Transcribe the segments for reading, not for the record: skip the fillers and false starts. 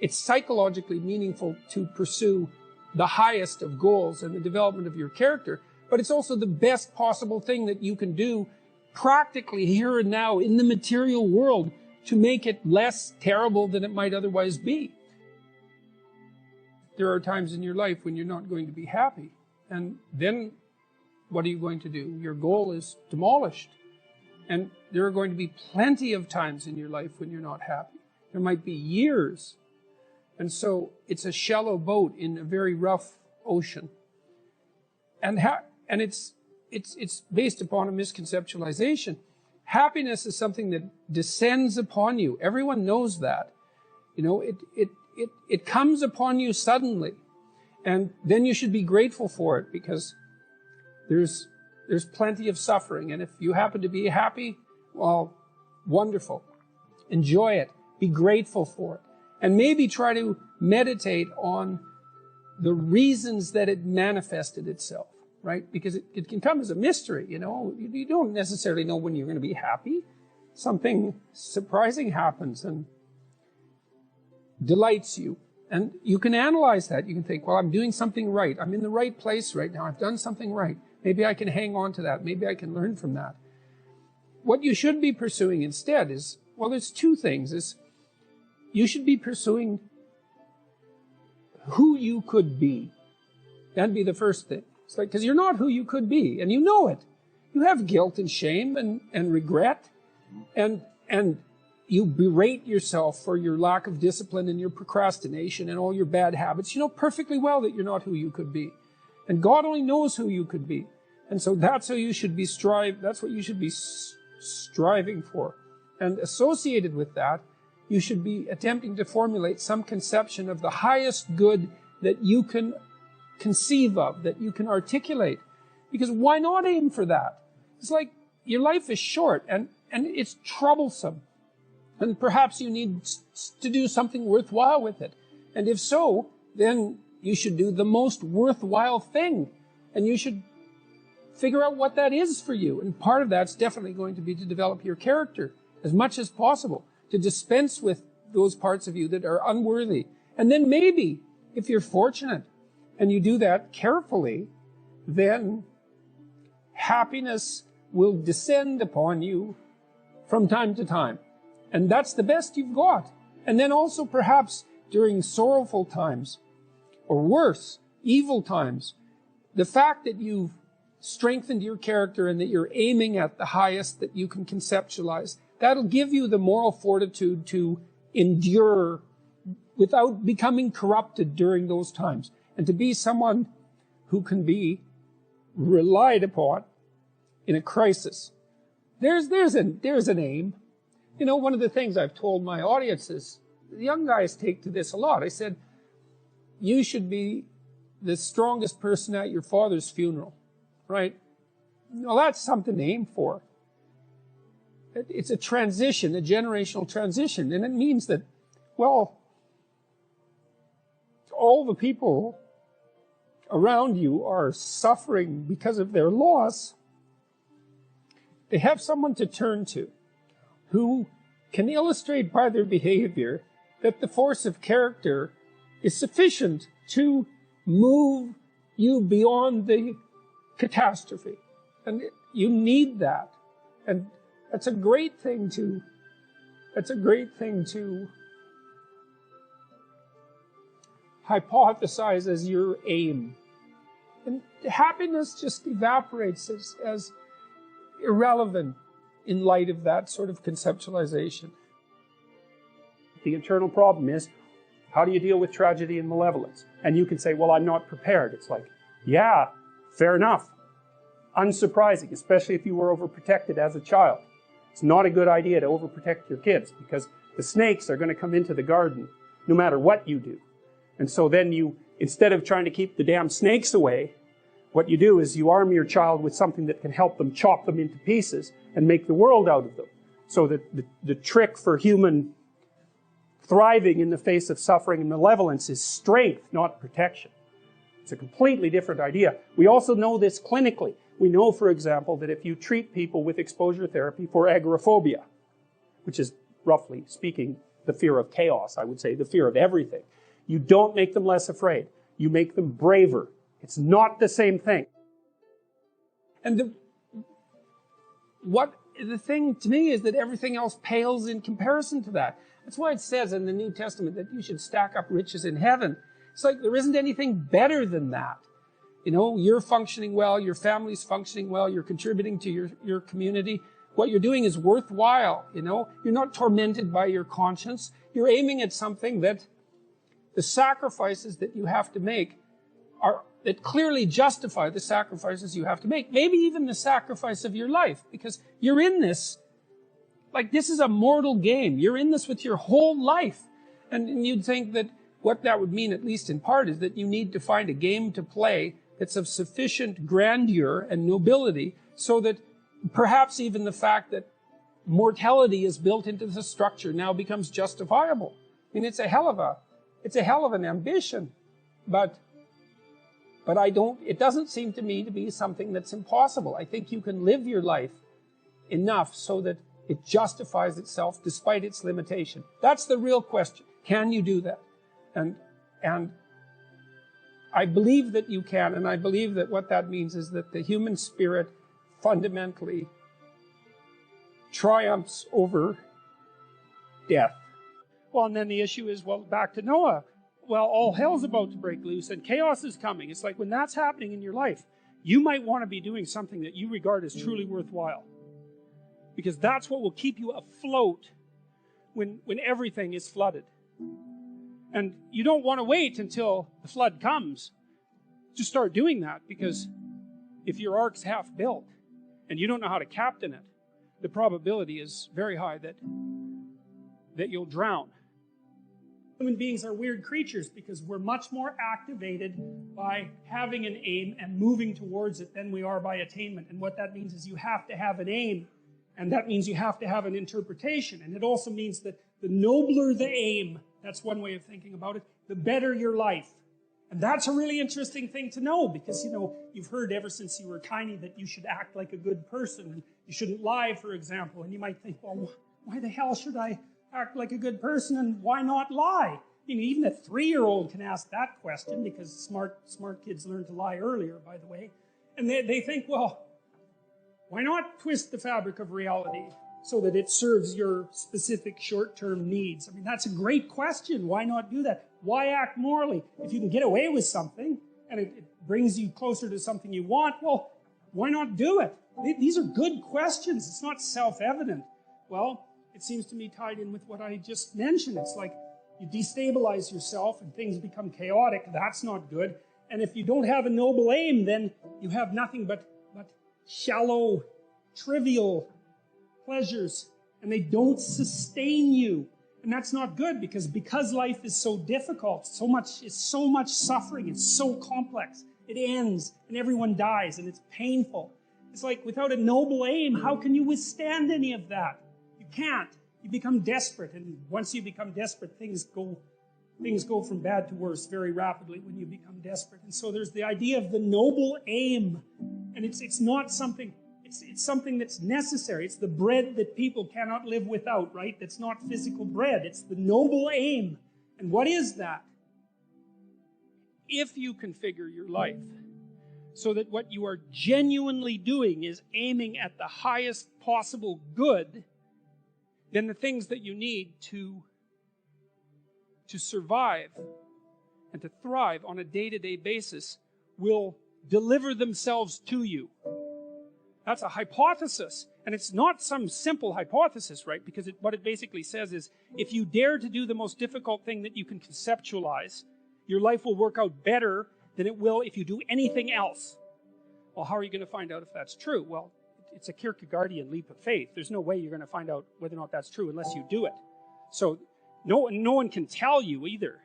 it's psychologically meaningful to pursue the highest of goals and the development of your character, but it's also the best possible thing that you can do practically here and now in the material world to make it less terrible than it might otherwise be. There are times in your life when you're not going to be happy, and then what are you going to do? Your goal is demolished. And there are going to be plenty of times in your life when you're not happy. There might be years. And so it's a shallow boat in a very rough ocean. And it's based upon a misconceptualization. Happiness is something that descends upon you. Everyone knows that. You know, it comes upon you suddenly. And then you should be grateful for it, because there's plenty of suffering. And if you happen to be happy, well, wonderful. Enjoy it. Be grateful for it. And maybe try to meditate on the reasons that it manifested itself, right? Because it can come as a mystery, you know. You don't necessarily know when you're going to be happy. Something surprising happens and delights you. And you can analyze that. You can think, well, I'm doing something right. I'm in the right place right now. I've done something right. Maybe I can hang on to that. Maybe I can learn from that. What you should be pursuing instead is, well, there's two things. You should be pursuing who you could be. That'd be the first thing. It's like, because you're not who you could be, and you know it. You have guilt and shame and regret, and you berate yourself for your lack of discipline and your procrastination and all your bad habits. You know perfectly well that you're not who you could be. And God only knows who you could be. And so that's how you should be that's what you should be striving for. And associated with that, you should be attempting to formulate some conception of the highest good that you can conceive of, that you can articulate. Because why not aim for that? It's like your life is short and it's troublesome. And perhaps you need to do something worthwhile with it. And if so, then you should do the most worthwhile thing. And you should figure out what that is for you. And part of that's definitely going to be to develop your character as much as possible, to dispense with those parts of you that are unworthy. And then maybe, if you're fortunate and you do that carefully, then happiness will descend upon you from time to time. And that's the best you've got. And then also perhaps during sorrowful times, or worse, evil times, the fact that you've strengthened your character and that you're aiming at the highest that you can conceptualize, that'll give you the moral fortitude to endure without becoming corrupted during those times, and to be someone who can be relied upon in a crisis. There's an aim. You know, one of the things I've told my audience is, the young guys take to this a lot. I said, you should be the strongest person at your father's funeral, right? Well, that's something to aim for. It's a transition, a generational transition, and it means that, well, all the people around you are suffering because of their loss. They have someone to turn to who can illustrate by their behavior that the force of character is sufficient to move you beyond the catastrophe. And you need that. And that's a great thing to hypothesize as your aim. And happiness just evaporates as irrelevant in light of that sort of conceptualization. The internal problem is, how do you deal with tragedy and malevolence? And you can say, well, I'm not prepared. It's like, yeah, fair enough. Unsurprising, especially if you were overprotected as a child. It's not a good idea to overprotect your kids, because the snakes are going to come into the garden no matter what you do. And so then you, instead of trying to keep the damn snakes away, what you do is you arm your child with something that can help them chop them into pieces and make the world out of them. So that the trick for human thriving in the face of suffering and malevolence is strength, not protection. It's a completely different idea. We also know this clinically. We know, for example, that if you treat people with exposure therapy for agoraphobia, which is, roughly speaking, the fear of chaos, I would say, the fear of everything. You don't make them less afraid. You make them braver. It's not the same thing. And the thing to me is that everything else pales in comparison to that. That's why it says in the New Testament that you should stack up riches in heaven. It's like there isn't anything better than that. You know, you're functioning well, your family's functioning well, you're contributing to your community. What you're doing is worthwhile, you know. You're not tormented by your conscience. You're aiming at something that the sacrifices that you have to make that clearly justify the sacrifices you have to make. Maybe even the sacrifice of your life, because you're in this, like this is a mortal game. You're in this with your whole life. And you'd think that what that would mean, at least in part, is that you need to find a game to play that's of sufficient grandeur and nobility so that perhaps even the fact that mortality is built into the structure now becomes justifiable. I mean, it's a hell of an ambition, but it doesn't seem to me to be something that's impossible. I think you can live your life enough so that it justifies itself despite its limitation. That's the real question. Can you do that? And I believe that you can, and I believe that what that means is that the human spirit fundamentally triumphs over death. Well, and then the issue is, well, back to Noah. Well, all hell's about to break loose and chaos is coming. It's like when that's happening in your life, you might want to be doing something that you regard as truly worthwhile. Because that's what will keep you afloat when everything is flooded. And you don't want to wait until the flood comes to start doing that, because if your ark's half built and you don't know how to captain it, the probability is very high that you'll drown. Human beings are weird creatures because we're much more activated by having an aim and moving towards it than we are by attainment. And what that means is you have to have an aim, and that means you have to have an interpretation. And it also means that the nobler the aim, that's one way of thinking about it, the better your life. And that's a really interesting thing to know, because, you know, you've heard ever since you were tiny that you should act like a good person, and you shouldn't lie, for example. And you might think, well, why the hell should I act like a good person, and why not lie? You know, even a 3-year-old can ask that question, because smart kids learn to lie earlier, by the way. And they think, well, why not twist the fabric of reality so that it serves your specific short-term needs? I mean, that's a great question. Why not do that? Why act morally? If you can get away with something and it brings you closer to something you want, well, why not do it? These are good questions. It's not self-evident. Well, it seems to me tied in with what I just mentioned. It's like you destabilize yourself and things become chaotic. That's not good. And if you don't have a noble aim, then you have nothing but shallow, trivial pleasures, and they don't sustain you. And that's not good, because life is so difficult, it's so much suffering, it's so complex. It ends, and everyone dies, and it's painful. It's like without a noble aim, how can you withstand any of that? You can't. You become desperate, and once you become desperate, things go from bad to worse very rapidly when you become desperate. And so there's the idea of the noble aim, and it's not something. It's something that's necessary. It's the bread that people cannot live without, right? That's not physical bread. It's the noble aim. And what is that? If you configure your life so that what you are genuinely doing is aiming at the highest possible good, then the things that you need to survive and to thrive on a day-to-day basis will deliver themselves to you. That's a hypothesis, and it's not some simple hypothesis, right? Because what it basically says is, if you dare to do the most difficult thing that you can conceptualize, your life will work out better than it will if you do anything else. Well, how are you going to find out if that's true? Well, it's a Kierkegaardian leap of faith. There's no way you're going to find out whether or not that's true unless you do it. So no one can tell you either,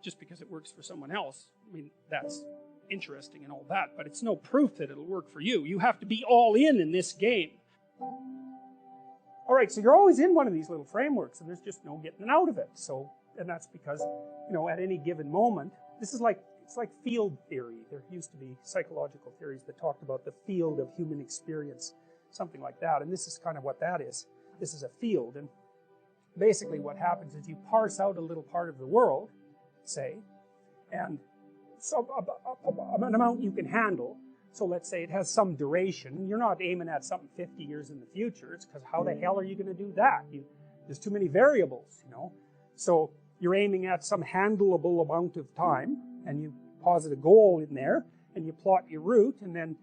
just because it works for someone else. I mean, that's interesting and all that, but it's no proof that it'll work for you. You have to be all in this game. All right, so you're always in one of these little frameworks, and there's just no getting out of it. So, and that's because, you know, at any given moment, it's like field theory. There used to be psychological theories that talked about the field of human experience, something like that. And this is kind of what that is. This is a field, and basically what happens is you parse out a little part of the world, say, and so an amount you can handle. So let's say it has some duration. You're not aiming at something 50 years in the future. It's because how the hell are you going to do that? There's too many variables, you know. So you're aiming at some handleable amount of time, and you posit a goal in there, and you plot your route, and then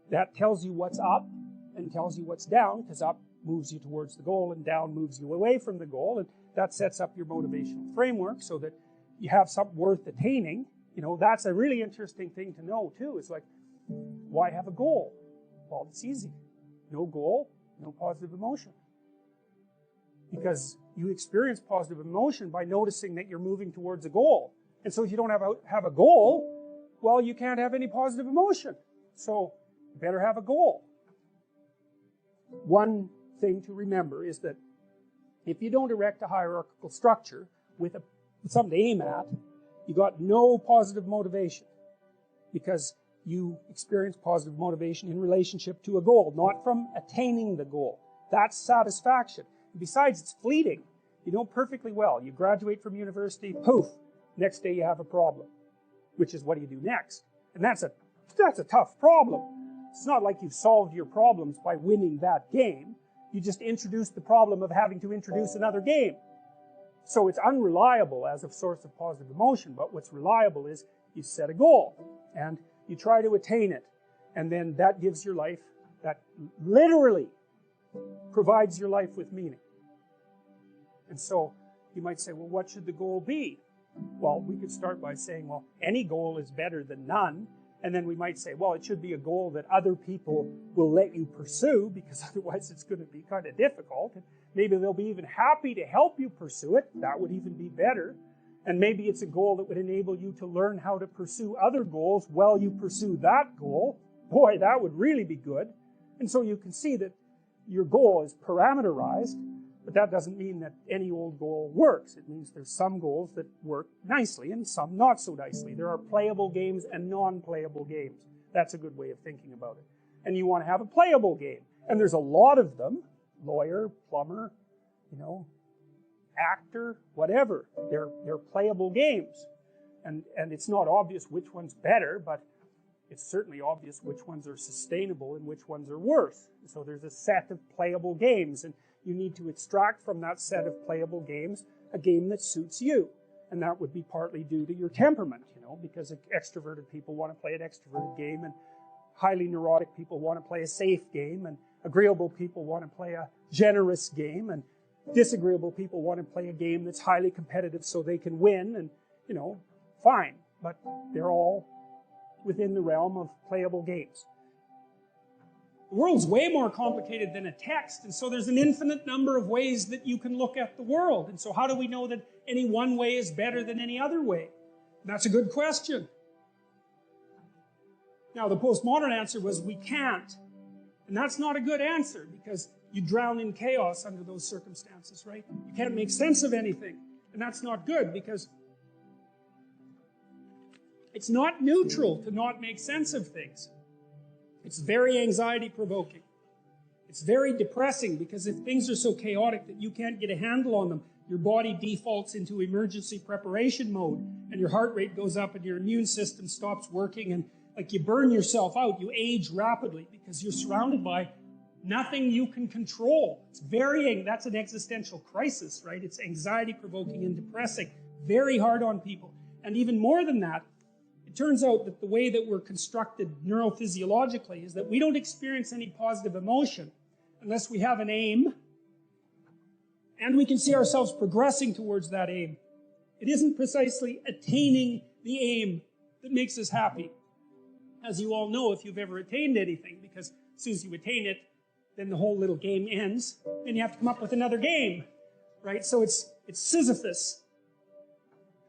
that tells you what's up and tells you what's down, because up moves you towards the goal and down moves you away from the goal, and that sets up your motivational framework so that you have something worth attaining. You know, that's a really interesting thing to know too. It's like, why have a goal? Well, it's easy. No goal, no positive emotion. Because you experience positive emotion by noticing that you're moving towards a goal. And so if you don't have a goal, well, you can't have any positive emotion. So you better have a goal. One thing to remember is that if you don't erect a hierarchical structure with something to aim at, you got no positive motivation, because you experience positive motivation in relationship to a goal, not from attaining the goal. That's satisfaction. And besides, it's fleeting. You know perfectly well. You graduate from university, poof, next day you have a problem, which is what do you do next? And that's a tough problem. It's not like you've solved your problems by winning that game. You just introduced the problem of having to introduce another game. So it's unreliable as a source of positive emotion, but what's reliable is you set a goal, and you try to attain it, and then that gives your life, that literally provides your life with meaning. And so you might say, well, what should the goal be? Well, we could start by saying, well, any goal is better than none. And then we might say, well, it should be a goal that other people will let you pursue, because otherwise it's going to be kind of difficult. And maybe they'll be even happy to help you pursue it. That would even be better. And maybe it's a goal that would enable you to learn how to pursue other goals while you pursue that goal. Boy, that would really be good. And so you can see that your goal is parameterized, but that doesn't mean that any old goal works. It means there's some goals that work nicely and some not so nicely. There are playable games and non-playable games. That's a good way of thinking about it. And you want to have a playable game. And there's a lot of them. Lawyer, plumber, you know, actor, whatever. They're playable games. And it's not obvious which one's better, but it's certainly obvious which ones are sustainable and which ones are worse. So there's a set of playable games, and you need to extract from that set of playable games a game that suits you. And that would be partly due to your temperament, you know, because extroverted people want to play an extroverted game, and highly neurotic people want to play a safe game, and agreeable people want to play a generous game, and disagreeable people want to play a game that's highly competitive so they can win, and, you know, fine. But they're all within the realm of playable games. The world's way more complicated than a text, and so there's an infinite number of ways that you can look at the world. And so how do we know that any one way is better than any other way? And that's a good question. Now, the postmodern answer was we can't. And that's not a good answer, because you drown in chaos under those circumstances, right? You can't make sense of anything. And that's not good, because it's not neutral to not make sense of things. It's very anxiety-provoking. It's very depressing, because if things are so chaotic that you can't get a handle on them, your body defaults into emergency preparation mode, and your heart rate goes up, and your immune system stops working, and like you burn yourself out. You age rapidly because you're surrounded by nothing you can control. That's an existential crisis, right? It's anxiety-provoking and depressing, very hard on people. And even more than that, it turns out that the way that we're constructed neurophysiologically is that we don't experience any positive emotion unless we have an aim and we can see ourselves progressing towards that aim. It isn't precisely attaining the aim that makes us happy, as you all know if you've ever attained anything, because as soon as you attain it, then the whole little game ends, and you have to come up with another game, right? So it's Sisyphus.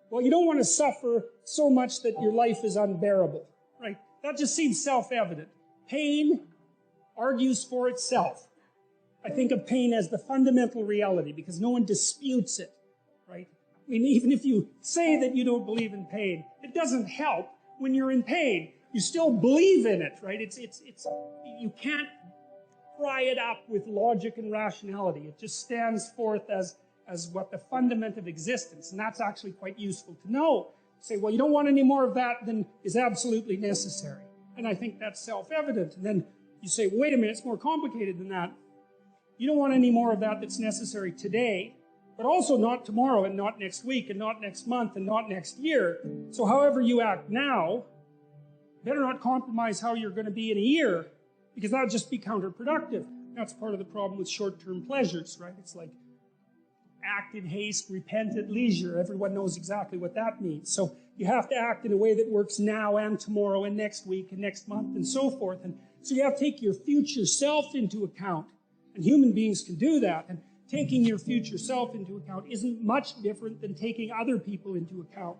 Well, you don't want to suffer so much that your life is unbearable, right? That just seems self-evident. Pain argues for itself. I think of pain as the fundamental reality, because no one disputes it, right? I mean, even if you say that you don't believe in pain, it doesn't help when you're in pain. You still believe in it, right? You can't pry it up with logic and rationality. It just stands forth as as what the fundament of existence, and that's actually quite useful to know. Say, well, you don't want any more of that than is absolutely necessary. And I think that's self-evident. And then you say, wait a minute, it's more complicated than that. You don't want any more of that that's necessary today, but also not tomorrow and not next week and not next month and not next year. So however you act now, better not compromise how you're going to be in a year, because that would just be counterproductive. That's part of the problem with short-term pleasures, right? It's like act in haste, repent at leisure. Everyone knows exactly what that means. So you have to act in a way that works now and tomorrow and next week and next month and so forth. And so you have to take your future self into account. And human beings can do that. And taking your future self into account isn't much different than taking other people into account.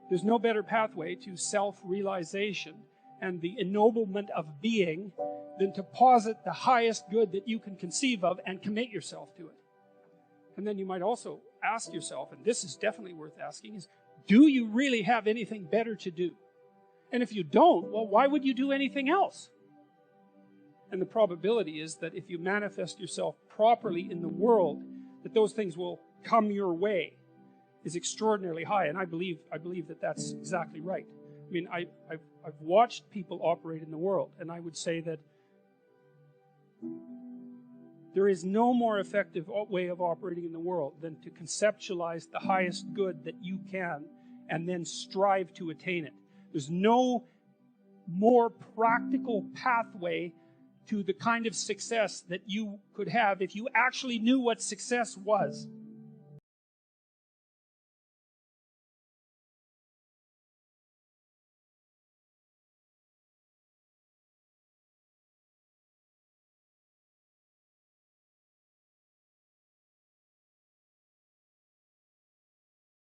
There's no better pathway to self-realization and the ennoblement of being than to posit the highest good that you can conceive of and commit yourself to it. And then you might also ask yourself, and this is definitely worth asking, is do you really have anything better to do? And if you don't, well, why would you do anything else? And the probability is that if you manifest yourself properly in the world, that those things will come your way is extraordinarily high. And I believe that that's exactly right. I mean, I've watched people operate in the world, and I would say that there is no more effective way of operating in the world than to conceptualize the highest good that you can and then strive to attain it. There's no more practical pathway to the kind of success that you could have if you actually knew what success was.